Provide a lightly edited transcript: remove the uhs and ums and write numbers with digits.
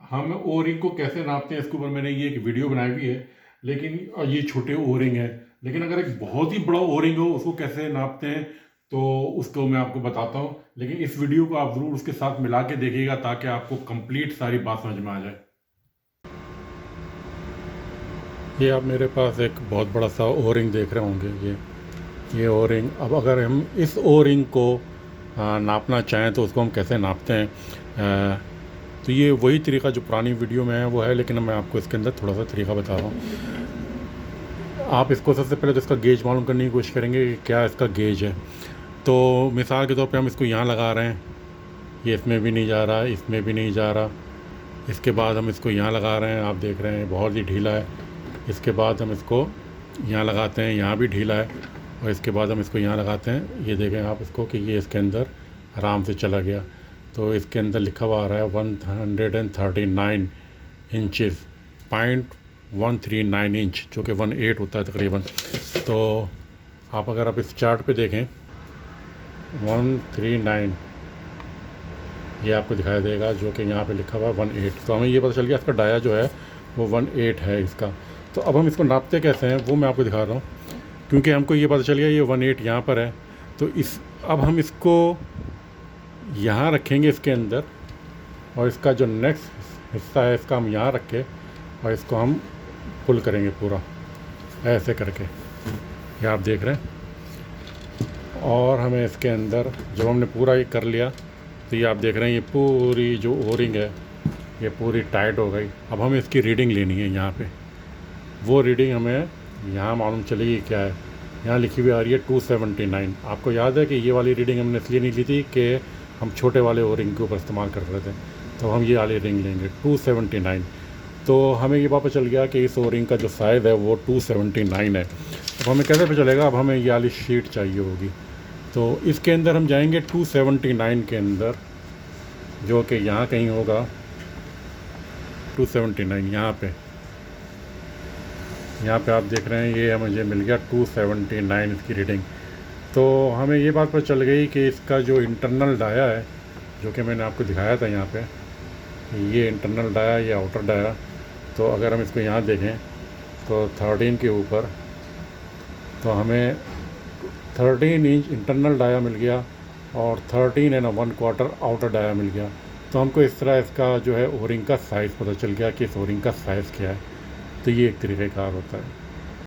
हम ओ रिंग को कैसे नापते हैं इसके ऊपर मैंने ये एक वीडियो बनाई हुई है, लेकिन ये छोटे ओ रिंग है। लेकिन अगर एक बहुत ही बड़ा ओ रिंग हो उसको कैसे नापते हैं तो उसको मैं आपको बताता हूँ, लेकिन इस वीडियो को आप ज़रूर उसके साथ मिला के देखिएगा ताकि आपको कंप्लीट सारी बात समझ में आ जाए। ये आप मेरे पास एक बहुत बड़ा सा ओ रिंग देख रहे होंगे, ये ओ रिंग। अब अगर हम इस ओ रिंग को नापना चाहें तो उसको हम कैसे नापते हैं, तो ये वही तरीका जो पुरानी वीडियो में है वो है, लेकिन मैं आपको इसके अंदर थोड़ा सा तरीका बता रहा हूँ। आप इसको सबसे पहले तो इसका गेज मालूम करने की कोशिश करेंगे कि क्या इसका गेज है। तो मिसाल के तौर पे हम इसको यहाँ लगा रहे हैं, ये इसमें भी नहीं जा रहा, इसमें भी नहीं जा रहा। इसके बाद हम इसको यहाँ लगा रहे हैं, आप देख रहे हैं बहुत ही ढीला है। इसके बाद हम इसको यहाँ लगाते हैं, यहाँ भी ढीला है। और इसके बाद हम इसको यहाँ लगाते हैं, ये देखें आप इसको कि ये इसके अंदर आराम से चला गया। तो इसके अंदर लिखा हुआ आ रहा है 139 इंचज़, 0.139 इंच, जो कि 1/8 होता है तकरीबन। तो आप अगर आप इस चार्ट पे देखें 139 ये आपको दिखाई देगा, जो कि यहाँ पे लिखा हुआ है 1/8। तो हमें ये पता चल गया इसका डाया जो है वो 1/8 है इसका। तो अब हम इसको नापते कैसे हैं वो मैं आपको दिखा रहा हूँ, क्योंकि हमको ये पता चल गया ये 1/8 यहाँ पर है। तो अब हम इसको यहाँ रखेंगे इसके अंदर, और इसका जो नेक्स्ट हिस्सा है इसका हम यहाँ रख के और इसको हम पुल करेंगे पूरा ऐसे करके, ये आप देख रहे हैं। और हमें इसके अंदर जब हमने पूरा ये कर लिया तो ये आप देख रहे हैं ये पूरी जो ओ रिंग है ये पूरी टाइट हो गई। अब हमें इसकी रीडिंग लेनी है यहाँ पे। वो रीडिंग हमें यहाँ मालूम चलेगी क्या है, यहाँ लिखी हुई आ रही है 279। आपको याद है कि ये वाली रीडिंग हमने इसलिए नहीं ली थी कि हम छोटे वाले ओ रिंग के ऊपर इस्तेमाल कर रहे थे, तो हम ये वाली रिंग लेंगे 279। तो हमें ये पता चल गया कि इस ओ रिंग का जो साइज़ है वो 279 है। अब हमें कैसे पता चलेगा, अब हमें ये वाली शीट चाहिए होगी। तो इसके अंदर हम जाएंगे 279 के अंदर, जो कि यहाँ कहीं होगा 279। यहाँ पे आप देख रहे हैं ये मुझे मिल गया 279 इसकी रीडिंग। तो हमें ये बात पता चल गई कि इसका जो इंटरनल डाया है, जो कि मैंने आपको दिखाया था यहाँ पे, ये इंटरनल डाया, ये आउटर डाया। तो अगर हम इसको यहाँ देखें तो 13 के ऊपर तो हमें 13 इंच इंटरनल डाया मिल गया और 13 1/4 आउटर डाया मिल गया। तो हमको इस तरह इसका जो है ओ रिंग का साइज़ पता चल गया कि इस ओ रिंग का साइज़ क्या है। तो ये एक तरीक़ेकार होता है।